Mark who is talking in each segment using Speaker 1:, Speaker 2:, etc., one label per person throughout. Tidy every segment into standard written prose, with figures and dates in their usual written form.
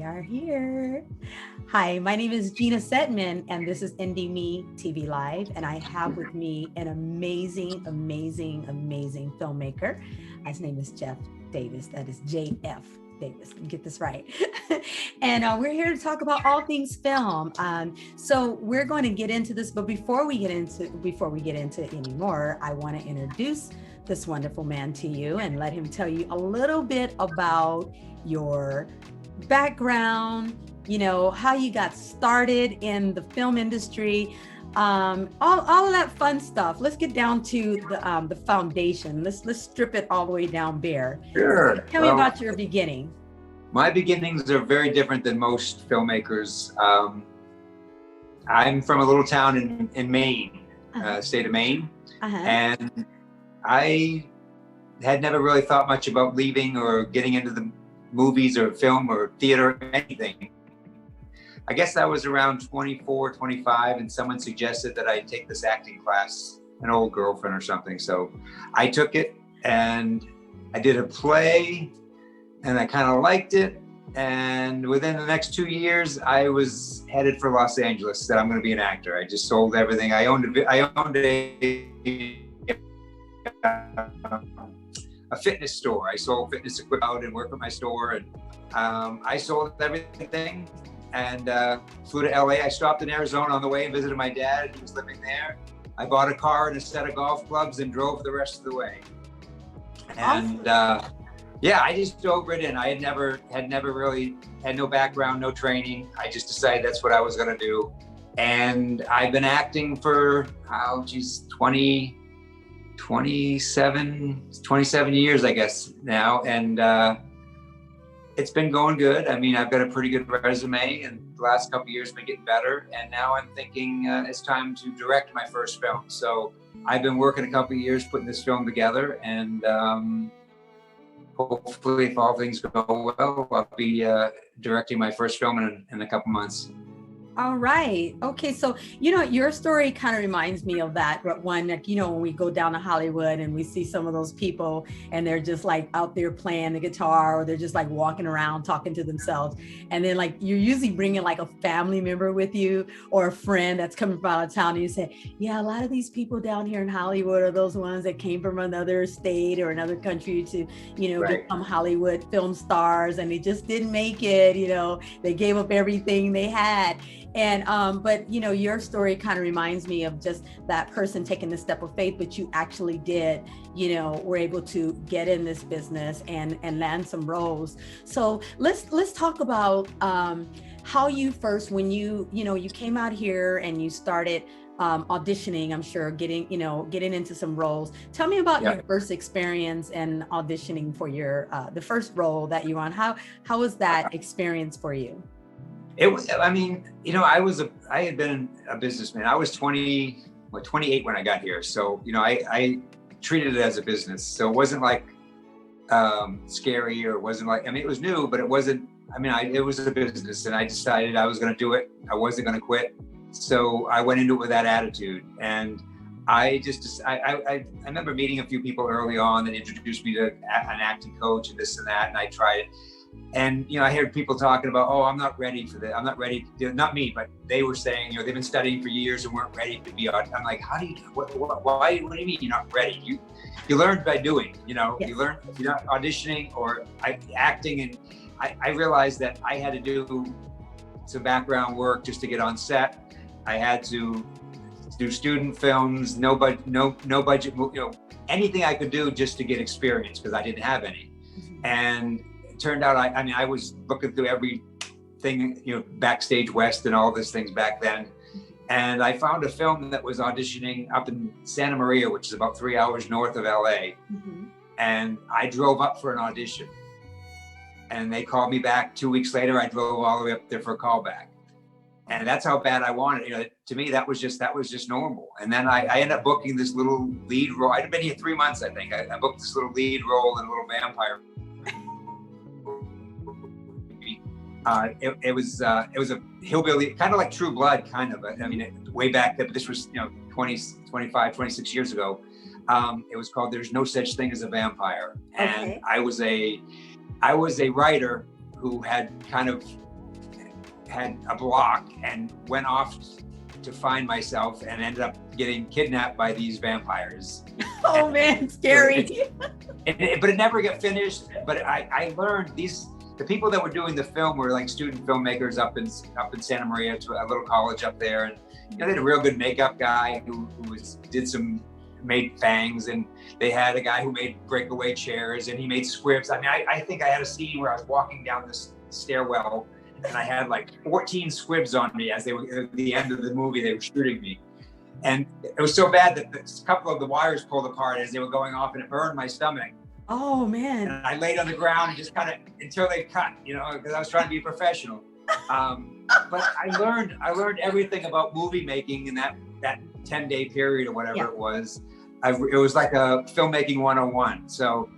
Speaker 1: are here. Hi, my name is Gina Sedman, and this is NDME TV Live. And I have with me an amazing filmmaker. His name is Jeff Davis. That is JF Davis. Let me get this right. And we're here to talk about all things film. So we're going to get into this, but before we get into it anymore, I want to introduce this wonderful man to you and let him tell you a little bit about your background, how you got started in the film industry, all of that fun stuff. Let's get down to the foundation. Let's strip it all the way down bare.
Speaker 2: Sure.
Speaker 1: Tell me about your beginning.
Speaker 2: My beginnings are very different than most filmmakers. I'm from a little town in Maine, state of Maine, and I had never really thought much about leaving or getting into the movies or film or theater or anything. I guess I was around 24, 25, and someone suggested that I take this acting class, an old girlfriend or something. So I took it and I did a play and I kind of liked it. And within the next 2 years, I was headed for Los Angeles, said I'm going to be an actor. I just sold everything. I owned a fitness store. I sold fitness equipment out and worked at my store, and I sold everything and flew to LA. I stopped in Arizona on the way and visited my dad. He was living there. I bought a car and a set of golf clubs and drove the rest of the way. And yeah, I just dove right in. I had never really had no background, no training. I just decided that's what I was going to do. And I've been acting for 27 years, I guess now. And it's been going good. I mean, I've got a pretty good resume, and the last couple of years been getting better. And now I'm thinking it's time to direct my first film. So I've been working a couple of years putting this film together, and hopefully, if all things go well, I'll be directing my first film in a couple months.
Speaker 1: All right. Okay. So, your story kind of reminds me of that one that, when we go down to Hollywood and we see some of those people and they're just like out there playing the guitar, or they're just like walking around talking to themselves. And then like you're usually bringing like a family member with you or a friend that's coming from out of town. And you say, yeah, a lot of these people down here in Hollywood are those ones that came from another state or another country to,
Speaker 2: Right.
Speaker 1: become Hollywood film stars, and they just didn't make it. They gave up everything they had. And, but your story kind of reminds me of just that person taking the step of faith, but you actually did, were able to get in this business and land some roles. So let's talk about how you first, when you came out here and you started auditioning, I'm sure getting into some roles. Tell me about your first experience in auditioning for your, the first role that you were on. How was that experience for you?
Speaker 2: It was, I had been a businessman. I was 28 when I got here. So, I treated it as a business. So it wasn't like scary, or it wasn't like, it was new, but it wasn't, it was a business, and I decided I was going to do it. I wasn't going to quit. So I went into it with that attitude. And I remember meeting a few people early on that introduced me to an acting coach and this and that. And I tried it. And, I heard people talking about, oh, I'm not ready for that. I'm not ready. Not me, but they were saying, they've been studying for years and weren't ready to be on. I'm like, how do you, what do you mean you're not ready? You learn by doing,
Speaker 1: Yes.
Speaker 2: You learn, you're not auditioning or acting. And I realized that I had to do some background work just to get on set. I had to do student films, no budget, anything I could do just to get experience, because I didn't have any.
Speaker 1: Mm-hmm.
Speaker 2: And it turned out, I was looking through everything, Backstage West and all these things back then. And I found a film that was auditioning up in Santa Maria, which is about 3 hours north of LA.
Speaker 1: Mm-hmm. And
Speaker 2: I drove up for an audition. And they called me back 2 weeks later. I drove all the way up there for a callback. And that's how bad I wanted it. To me, that was just normal. And then I ended up booking this little lead role. I'd been here 3 months, I think. I booked this little lead role in a little vampire. It was a hillbilly, kind of like True Blood, kind of. Way back then, but this was 25, 26 years ago. It was called There's No Such Thing as a Vampire. And
Speaker 1: Okay.
Speaker 2: I was a writer who had kind of had a block and went off to find myself and ended up getting kidnapped by these vampires.
Speaker 1: Oh man, scary.
Speaker 2: But it never got finished. But I learned the people that were doing the film were like student filmmakers up in Santa Maria, to a little college up there, and they had a real good makeup guy who made fangs, and they had a guy who made breakaway chairs, and he made squibs. I mean, I think I had a scene where I was walking down this stairwell, and I had like 14 squibs on me as they were at the end of the movie. They were shooting me, and it was so bad that a couple of the wires pulled apart as they were going off, and it burned my stomach.
Speaker 1: Oh man.
Speaker 2: And I laid on the ground and just kind of until they cut, because I was trying to be professional. But I learned everything about movie making in that 10-day period or whatever it was. It was like a filmmaking 101. So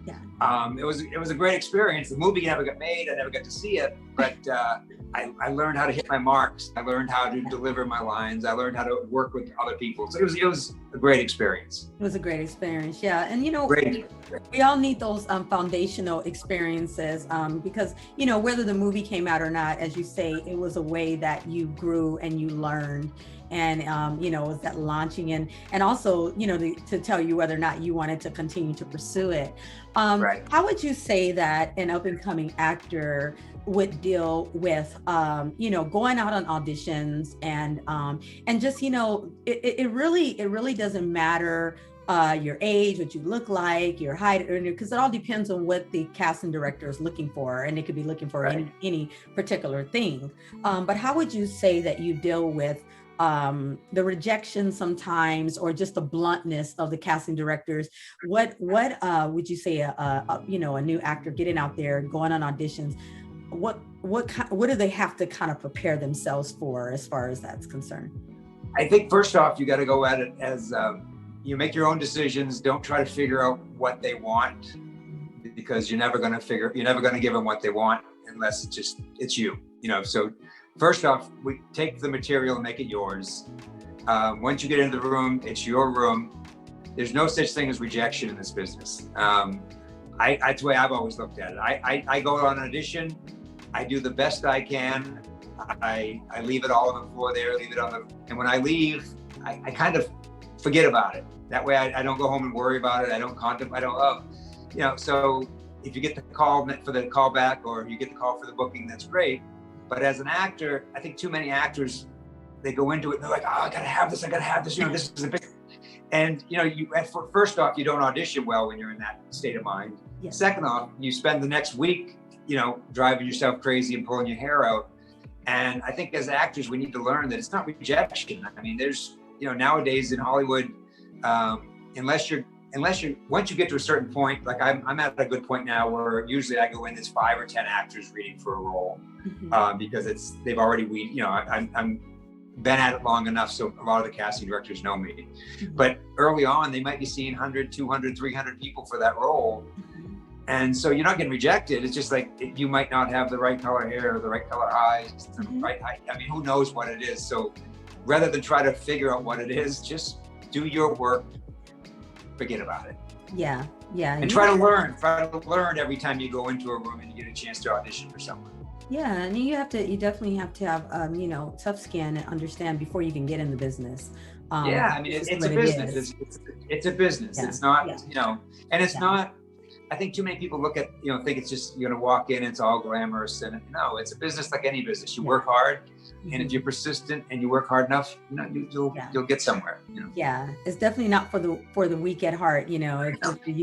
Speaker 2: it was a great experience. The movie never got made. I never got to see it, but I learned how to hit my marks. I learned how to deliver my lines. I learned how to work with other people. So it was a great experience.
Speaker 1: It was a great experience, yeah. And we all need those foundational experiences because whether the movie came out or not, as you say, it was a way that you grew and you learned. And it was that launching and also to tell you whether or not you wanted to continue to pursue it.
Speaker 2: Right.
Speaker 1: How would you say that an up-and-coming actor would deal with going out on auditions and just it really doesn't matter your age, what you look like, your height, because it all depends on what the casting director is looking for, and they could be looking for any particular thing. But how would you say that you deal with the rejection sometimes, or just the bluntness of the casting directors? What would you say a new actor getting out there, going on auditions, what do they have to kind of prepare themselves for as far as that's concerned?
Speaker 2: I think first off, you got to go at it as you make your own decisions. Don't try to figure out what they want, because you're never going to give them what they want unless it's you. So first off, we take the material and make it yours. Once you get into the room, it's your room. There's no such thing as rejection in this business. That's the way I've always looked at it. I go on an audition, I do the best I can. I leave it all on the floor there, and when I leave, I kind of forget about it. That way I don't go home and worry about it. I don't contemplate, so if you get the call for the callback, or you get the call for the booking, that's great. But as an actor, I think too many actors, they go into it and they're like, oh, I gotta have this. This is a big, and first off, you don't audition well when you're in that state of mind. Yes. Second off, you spend the next week, driving yourself crazy and pulling your hair out. And I think as actors, we need to learn that it's not rejection. I mean, there's, nowadays in Hollywood, unless you're once you get to a certain point, like I'm at a good point now where usually I go in, there's 5 or 10 actors reading for a role, because they've already I'm been at it long enough, so a lot of the casting directors know me. But early on, they might be seeing 100, 200, 300 people for that role. And so you're not getting rejected. It's just like you might not have the right color hair or the right color eyes, the right height. I mean, who knows what it is? So rather than try to figure out what it is, just do your work, forget about it.
Speaker 1: Yeah.
Speaker 2: And try to learn every time you go into a room and you get a chance to audition for someone.
Speaker 1: Yeah, and you definitely have to have tough skin and understand before you can get in the business.
Speaker 2: I mean, it's a business. It's a business. Yeah. It's not, and it's not. I think too many people look at, think it's just you're gonna walk in, it's all glamorous, and no, it's a business like any business. You work hard, and if you're persistent and you work hard enough, you'll get somewhere.
Speaker 1: Yeah, it's definitely not for the weak at heart. You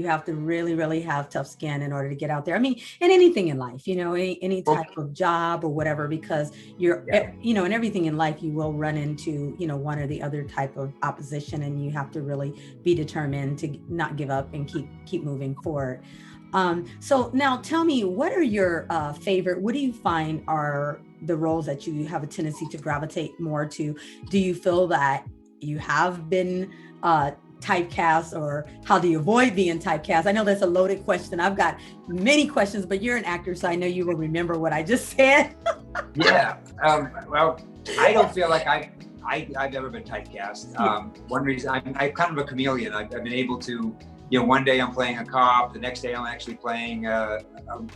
Speaker 1: have to really, really have tough skin in order to get out there. I mean, in anything in life, any type of job or whatever, because you're, in everything in life, you will run into, one or the other type of opposition, and you have to really be determined to not give up and keep moving forward. So now tell me, what are your favorite, what do you find are the roles that you have a tendency to gravitate more to? Do you feel that you have been typecast, or how do you avoid being typecast? I know that's a loaded question. I've got many questions, but you're an actor, so I know you will remember what I just said.
Speaker 2: Yeah. Well, I don't feel like I've ever been typecast. One reason, I'm kind of a chameleon. I've been able to, one day I'm playing a cop, the next day I'm actually playing a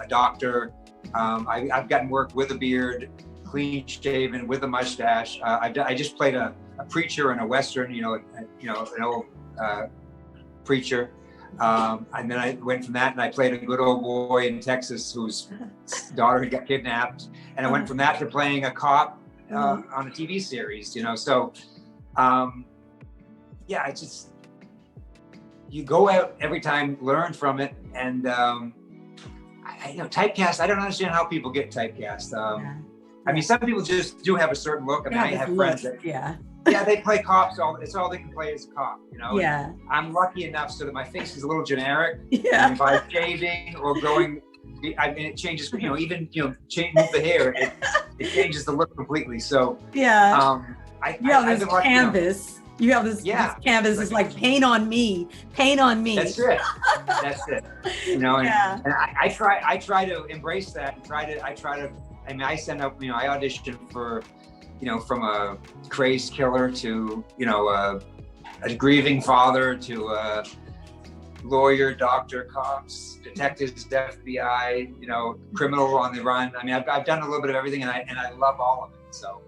Speaker 2: doctor. I've gotten work with a beard. clean shaven with a mustache. I just played a preacher in a Western, an old preacher. And then I went from that and I played a good old boy in Texas whose daughter had got kidnapped. And I went from that to playing a cop on a TV series, So, it's just, you go out every time, learn from it. And, typecast, I don't understand how people get typecast. I mean, some people just do have a certain look. I mean, I have friends that, they play cops. It's all they can play is a cop,
Speaker 1: Yeah.
Speaker 2: And I'm lucky enough so that my face is a little generic.
Speaker 1: Yeah.
Speaker 2: And by shaving or going, it changes, change the hair. It changes the look completely. So,
Speaker 1: you have this canvas. You have this canvas. It's like paint on me.
Speaker 2: That's it. And I try to embrace that and I send up, I audition for, from a crazed killer to, a grieving father to a lawyer, doctor, cops, detectives, FBI, criminal on the run. I mean, I've done a little bit of everything and I love all of it. So.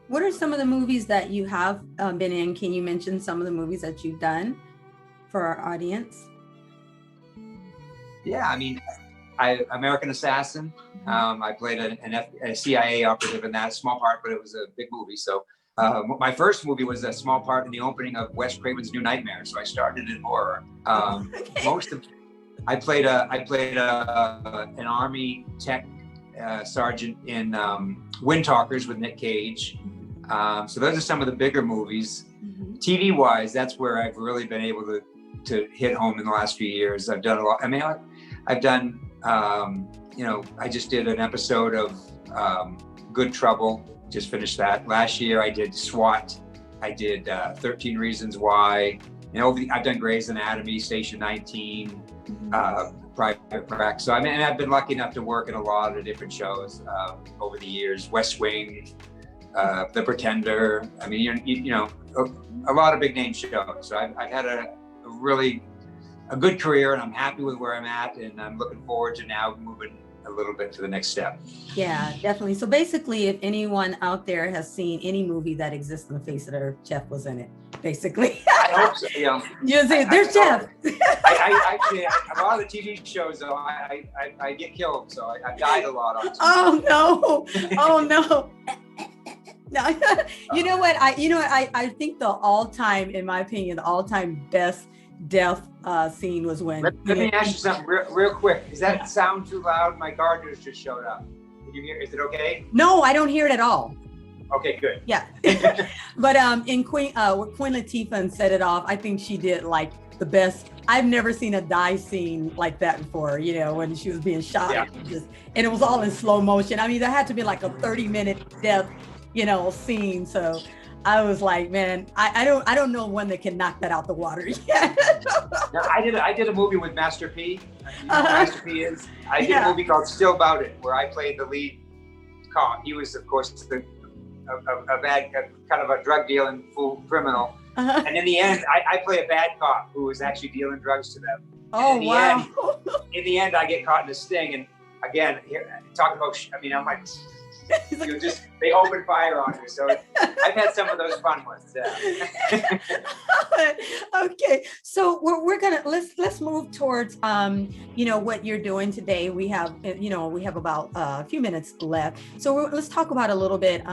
Speaker 1: What are some of the movies that you have been in? Can you mention some of the movies that you've done for our audience?
Speaker 2: Yeah, I mean, American Assassin. I played a CIA operative in that, small part, but it was a big movie. So my first movie was a small part in the opening of Wes Craven's New Nightmare. So I started in horror. I played an Army tech sergeant in Wind Talkers with Nick Cage. So those are some of the bigger movies. TV wise, that's where I've really been able to hit home in the last few years. I've done a lot. I mean, I've done, I just did an episode of Good Trouble, just finished that. Last year I did SWAT. I did 13 Reasons Why. I've done Grey's Anatomy, Station 19, Private Practice. So I've been lucky enough to work in a lot of different shows over the years. West Wing, The Pretender. I mean, a lot of big name shows. So I've had a really good career, and I'm happy with where I'm at, and I'm looking forward to now moving a little bit to the next step.
Speaker 1: Yeah, definitely. So basically, if anyone out there has seen any movie that exists on the face of the earth, Jeff was in it. Basically,
Speaker 2: I hope so.
Speaker 1: You say, there's Jeff.
Speaker 2: I actually, a lot of the TV shows, though, I get killed, so I died a lot on TV.
Speaker 1: Oh no. No, you know what? I think the all-time, in my opinion, the all-time best death scene was when.
Speaker 2: Let me ask you something real quick. Does that sound too loud? My gardeners just showed up. Can you hear? Is it okay?
Speaker 1: No, I don't hear it at all.
Speaker 2: Okay, good.
Speaker 1: Yeah, but in Queen Latifah set it off. I think she did like the best. I've never seen a die scene like that before. When she was being shot, and it was all in slow motion. I mean, there had to be like a 30-minute death, scene. So I was like, man, I don't know one that can knock that out the water yet.
Speaker 2: No, I did a movie with Master P. Master P is. I did a movie called Still About It, where I played the lead cop. He was, of course, a bad, kind of a drug dealing fool criminal. And in the end, I play a bad cop who was actually dealing drugs to them.
Speaker 1: Oh, wow.
Speaker 2: In the end, I get caught in a sting. And again, talking about, I'm like, they open fire on me. So I've had some of those fun ones.
Speaker 1: Okay, so we're gonna let's move towards what you're doing today. We have about a few minutes left, so let's talk about a little bit.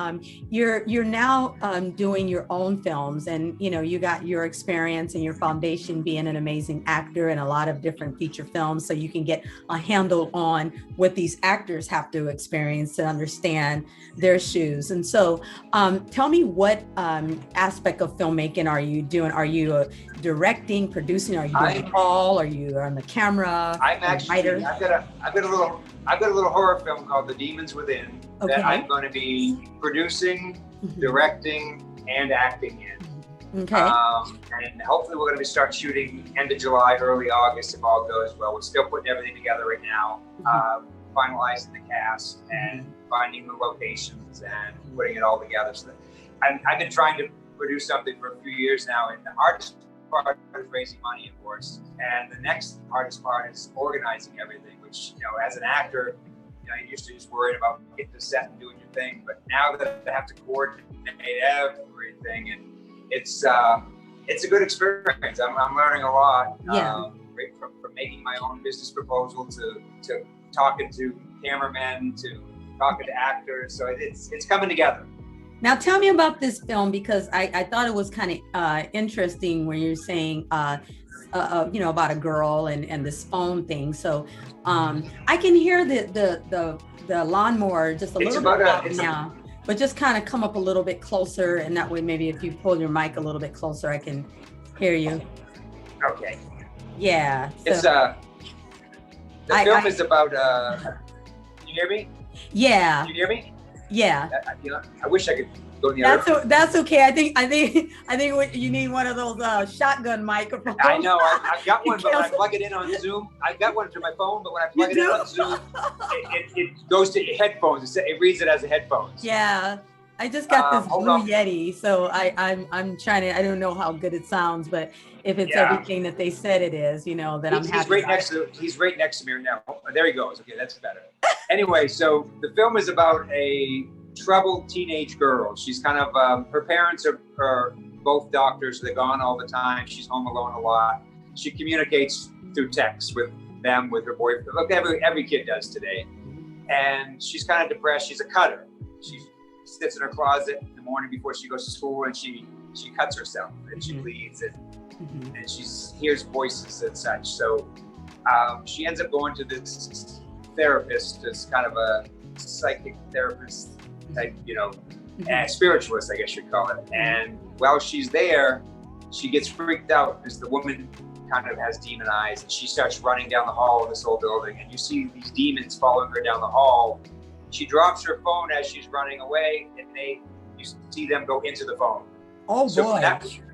Speaker 1: You're now doing your own films, and you got your experience and your foundation being an amazing actor in a lot of different feature films, so you can get a handle on what these actors have to experience to understand their shoes. And so tell me, what aspect of filmmaking are you doing? Are you directing, producing? Are you doing it all? Are you on the camera?
Speaker 2: I'm actually writer? I've got a little horror film called The Demons Within that I'm going to be producing, directing, and acting in.
Speaker 1: Okay.
Speaker 2: And hopefully we're going to start shooting end of July, early August if all goes well. We're still putting everything together right now. Finalizing the cast and finding the locations and putting it all together. So I've been trying to produce something for a few years now, and the hardest part is raising money, of course, and the next hardest part is organizing everything, which as an actor, you used to just worry about getting to set and doing your thing, but now that I have to coordinate everything, and it's a good experience. I'm learning a lot.
Speaker 1: Yeah.
Speaker 2: From making my own business proposal to talking to cameramen to talking to actors. So it's coming together.
Speaker 1: Now tell me about this film, because I thought it was kind of interesting when you're saying, about a girl and this phone thing. So I can hear the lawnmower just a little bit loud now, but just kind of come up a little bit closer, and that way maybe if you pull your mic a little bit closer, I can hear you.
Speaker 2: Okay.
Speaker 1: Yeah.
Speaker 2: It's the film is about. Can you hear me?
Speaker 1: Yeah.
Speaker 2: Can you hear me?
Speaker 1: Yeah.
Speaker 2: I wish I could go in the other.
Speaker 1: That's okay. I think you need one of those shotgun microphones.
Speaker 2: I know. I've got one, but when I plug it in on Zoom, I've got one through my phone, but when I plug it in on Zoom, it goes to headphones. It reads it as a headphones.
Speaker 1: Yeah. I just got this Blue Yeti, so I'm trying to. I don't know how good it sounds, but if it's everything that they said it is, then I'm happy.
Speaker 2: He's right next to me now. Oh, there he goes. Okay, that's better. Anyway, so the film is about a troubled teenage girl. She's kind of her parents are both doctors. They're gone all the time. She's home alone a lot. She communicates through text with them, with her boyfriend. Look, every kid does today. And she's kind of depressed. She's a cutter. She sits in her closet in the morning before she goes to school, and she cuts herself, and she bleeds, and she hears voices and such. So she ends up going to this therapist, this kind of a psychic therapist type, spiritualist, I guess you'd call it. And while she's there, she gets freaked out because the woman kind of has demon eyes, and she starts running down the hall of this old building, and you see these demons following her down the hall. She drops her phone as she's running away, and you see them go into the phone.
Speaker 1: Oh,
Speaker 2: so
Speaker 1: boy.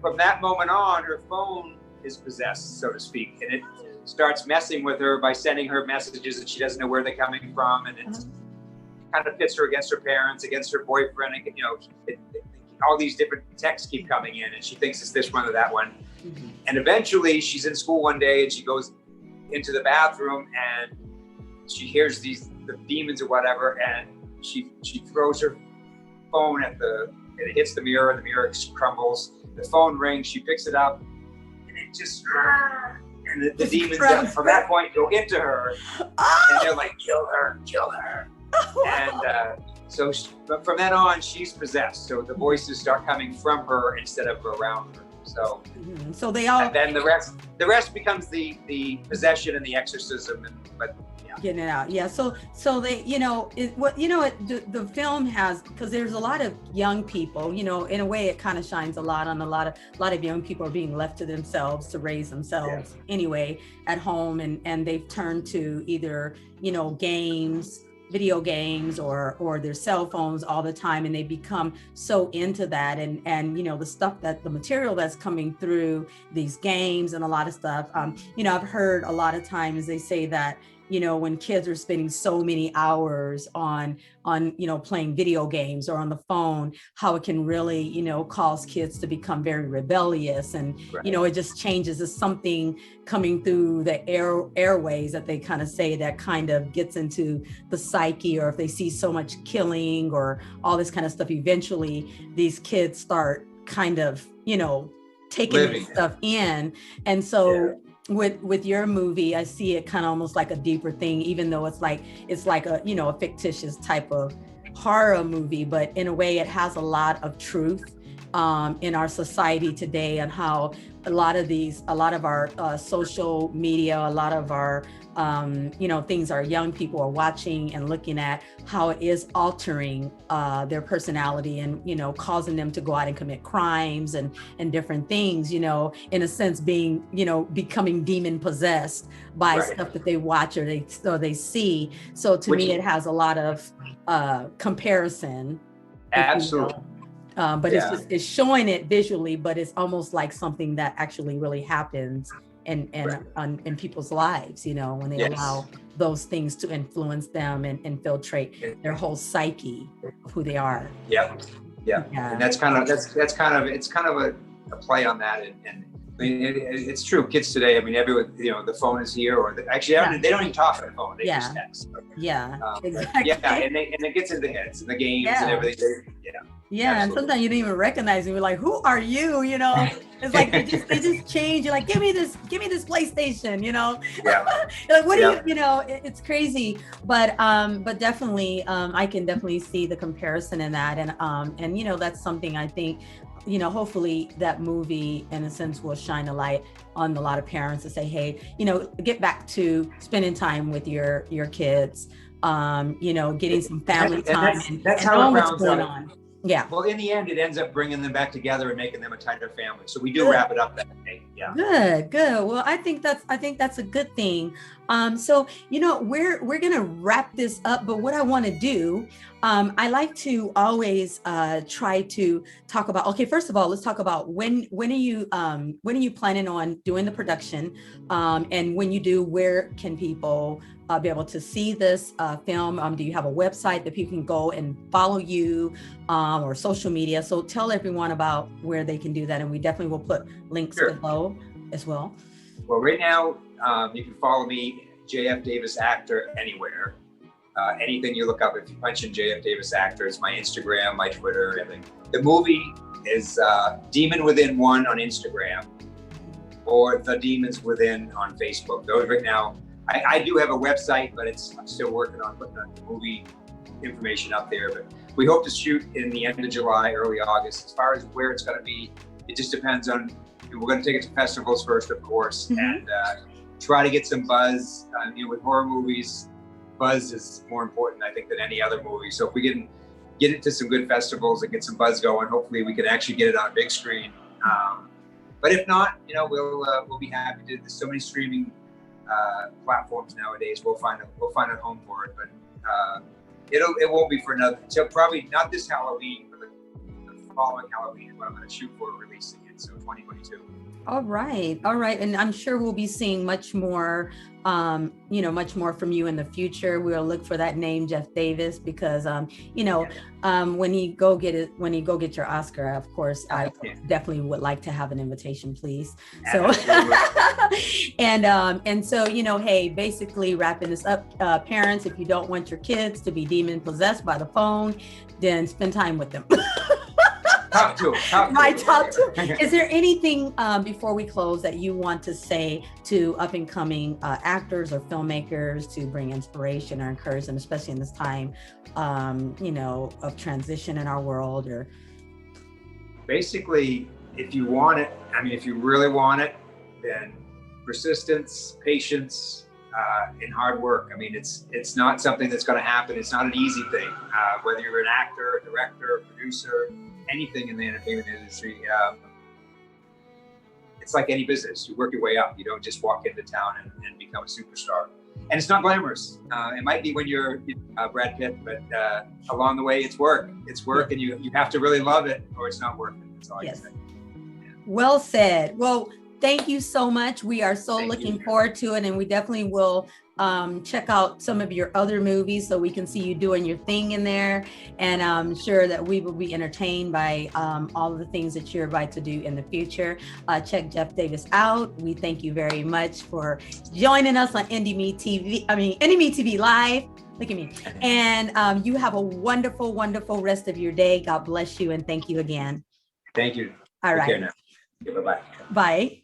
Speaker 2: From that moment on, her phone is possessed, so to speak, and it starts messing with her by sending her messages that she doesn't know where they're coming from, and it kind of pits her against her parents, against her boyfriend, and all these different texts keep coming in, and she thinks it's this one or that one. And eventually she's in school one day, and she goes into the bathroom, and she hears the demons or whatever, and she throws her phone and it hits the mirror, and the mirror crumbles. The phone rings, she picks it up, and it just, and the demons from that point go into her, and they're like, kill her. And so from then on, she's possessed. So the voices start coming from her instead of around her. So
Speaker 1: they all.
Speaker 2: And then the rest becomes the possession and the exorcism, but
Speaker 1: getting it out. Yeah. So they, the film has, because there's a lot of young people, in a way it kind of shines a lot on a lot of young people are being left to themselves to raise themselves anyway at home, and they've turned to either, video games or their cell phones all the time, and they become so into that, and the material that's coming through these games and a lot of stuff. I've heard a lot of times they say that when kids are spending so many hours on playing video games or on the phone, how it can really cause kids to become very rebellious, and it just changes. It's something coming through the airways that they kind of say that kind of gets into the psyche, or if they see so much killing or all this kind of stuff, eventually these kids start kind of taking this stuff in. And so with your movie, I see it kind of almost like a deeper thing, even though it's like a a fictitious type of horror movie, but in a way it has a lot of truth in our society today, and how a lot of our social media, a lot of our things our young people are watching and looking at, how it is altering their personality and causing them to go out and commit crimes and different things, in a sense being becoming demon possessed by stuff that they watch or they see. So to me it has a lot of comparison.
Speaker 2: Absolutely.
Speaker 1: But it's showing it visually, but it's almost like something that actually really happens in people's lives, when they allow those things to influence them and infiltrate their whole psyche of who they are.
Speaker 2: Yeah. And that's kind of a play on that, and I mean, it's true. Kids today, I mean, everyone, the phone is here, or actually, they don't even talk on the phone. They just text.
Speaker 1: Yeah, exactly.
Speaker 2: Yeah, and it gets into the heads and the games and everything.
Speaker 1: Yeah, and sometimes you don't even recognize them. You're like, "Who are you?" It's like they just change. You're like, "Give me this PlayStation."
Speaker 2: Yeah.
Speaker 1: You're like, what do you? It's crazy, but definitely, I can definitely see the comparison in that, and that's something I think. Hopefully that movie in a sense will shine a light on a lot of parents to say, hey, get back to spending time with your kids, getting some family time and knowing what's going on. Yeah.
Speaker 2: Well, in the end, it ends up bringing them back together and making them a tighter family. So we do wrap it up that way. Yeah.
Speaker 1: Good. Well, I think that's a good thing. So we're gonna wrap this up, but what I want to do, I like to always try to talk about. Okay, first of all, let's talk about when are you planning on doing the production, and when you do, where can people be able to see this film? Do you have a website that people can go and follow you, or social media? So tell everyone about where they can do that, and we definitely will put links below as well.
Speaker 2: Well, right now, you can follow me, JF Davis Actor, anywhere. Anything you look up, if you punch in JF Davis Actor, it's my Instagram, my Twitter, everything. The movie is Demon Within 1 on Instagram, or The Demons Within on Facebook. Those right now. I do have a website, but I'm still working on putting the movie information up there. But we hope to shoot in the end of July, early August. As far as where it's going to be, it just depends on. We're going to take it to festivals first, of course, and try to get some buzz. With horror movies, buzz is more important, I think, than any other movie. So if we can get it to some good festivals and get some buzz going, hopefully we can actually get it on a big screen. But if not, we'll be happy to. There's so many streaming platforms nowadays. We'll find a home for it, but it won't be for another. So probably not this Halloween, but the following Halloween is what I'm going to shoot for releasing it. So 2022.
Speaker 1: All right. And I'm sure we'll be seeing much more, much more from you in the future. We'll look for that name, Jeff Davis, because, when you go get your Oscar, of course, I definitely would like to have an invitation, please. So, and so, hey, basically wrapping this up, parents, if you don't want your kids to be demon possessed by the phone, then spend time with them.
Speaker 2: Top two.
Speaker 1: Is there anything before we close that you want to say to up and coming actors or filmmakers to bring inspiration or encourage them, especially in this time, of transition in our world? Or
Speaker 2: basically, if you want it, if you really want it, then persistence, patience, and hard work. It's not something that's going to happen. It's not an easy thing. Whether you're an actor, a director, a producer, anything in the entertainment industry, it's like any business. You work your way up. You don't just walk into town and become a superstar. And it's not glamorous. It might be when you're Brad Pitt, but along the way, it's work. It's work, and you have to really love it, or it's not worth it. That's all I can say. Yeah.
Speaker 1: Well said. Well, thank you so much. We are so looking forward to it, and we definitely will check out some of your other movies so we can see you doing your thing in there. And I'm sure that we will be entertained by all of the things that you're about to do in the future. Check Jeff Davis out. We thank you very much for joining us on NDME TV Live. Look at me. And you have a wonderful, wonderful rest of your day. God bless you, and thank you again.
Speaker 2: Thank you.
Speaker 1: All right.
Speaker 2: Take care now. Okay, bye-bye.
Speaker 1: Bye.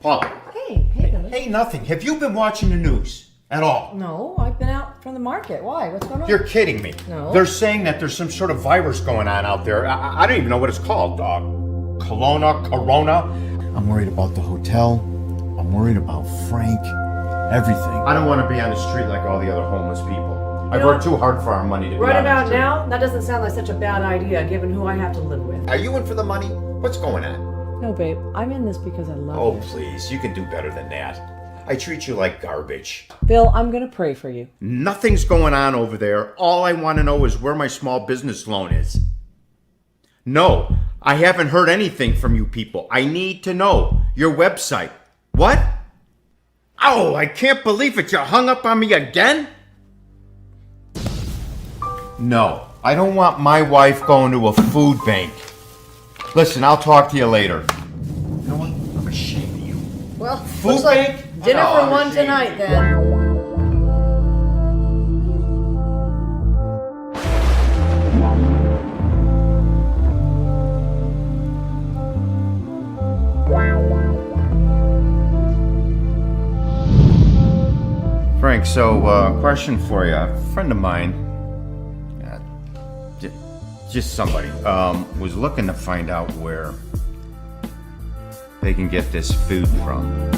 Speaker 3: Paul.
Speaker 4: Hey, Billy.
Speaker 3: Hey, nothing. Have you been watching the news at all?
Speaker 4: No, I've been out
Speaker 3: From the market. Why? What's going on?
Speaker 4: You're kidding me.
Speaker 3: No.
Speaker 4: They're saying that there's some sort of virus going on out there. I don't even know what it's called. Corona. I'm worried about the hotel. I'm worried about Frank. Everything. I don't want to be on the street like all the other homeless people. I've worked too hard for our money to be
Speaker 3: Right
Speaker 4: on the
Speaker 3: about
Speaker 4: street.
Speaker 3: now, that doesn't sound like such a bad idea, given who I have to live with.
Speaker 4: Are you in for the money? What's going on?
Speaker 3: No, babe. I'm in this because I love
Speaker 4: Oh,
Speaker 3: you.
Speaker 4: please. You can do better than that. I treat you like garbage.
Speaker 3: Bill, I'm going to pray for you.
Speaker 4: Nothing's going on over there. All I want to know is where my small business loan is. No, I haven't heard anything from you people. I need to know. Your website. What? Oh, I can't believe it. You hung up on me again? No, I don't want my wife going to a food bank. Listen, I'll talk to you later. You know what? I'm ashamed of you.
Speaker 3: Well,
Speaker 4: Food
Speaker 3: looks like
Speaker 4: bank?
Speaker 3: dinner
Speaker 4: Oh,
Speaker 3: for one
Speaker 4: shame.
Speaker 3: tonight, then.
Speaker 4: Frank, so question for you. A friend of mine, just somebody, was looking to find out where they can get this food from.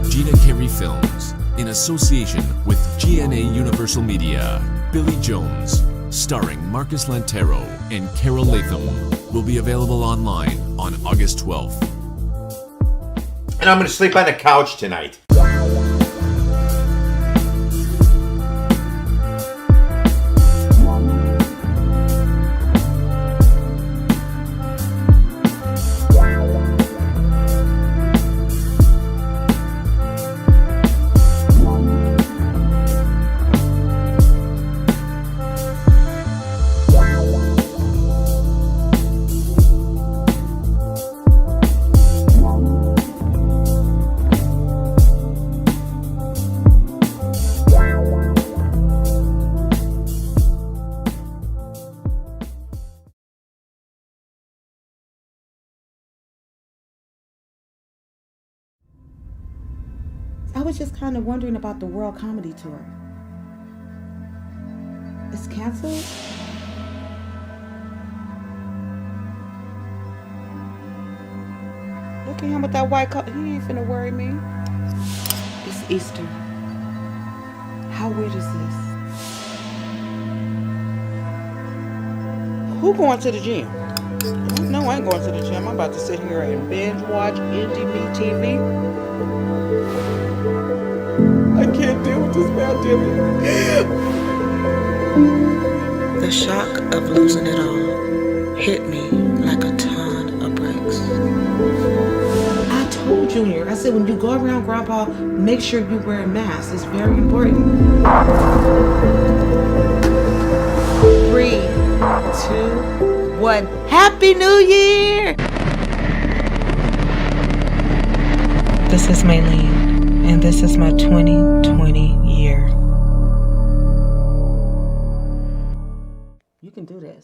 Speaker 5: Gina Carey Films, in association with GNA Universal Media, Billy Jones, starring Marcus Lantero and Carol Latham, will be available online on August 12th.
Speaker 4: And I'm gonna sleep on the couch tonight.
Speaker 6: I was just kind of wondering about the World Comedy Tour. It's canceled? Look at him with that white coat. He ain't finna worry me. It's Easter. How weird is this? Who going to the gym? No, I ain't going to the gym. I'm about to sit here and binge watch NDME TV. I can't deal with this pandemic. The shock of losing it all hit me like a ton of bricks. I told Junior, I said when you go around Grandpa, make sure you wear a mask. It's very important. 3, 2, 1. Happy New Year! This is Maylene, and this is my 2020 year. You can do this.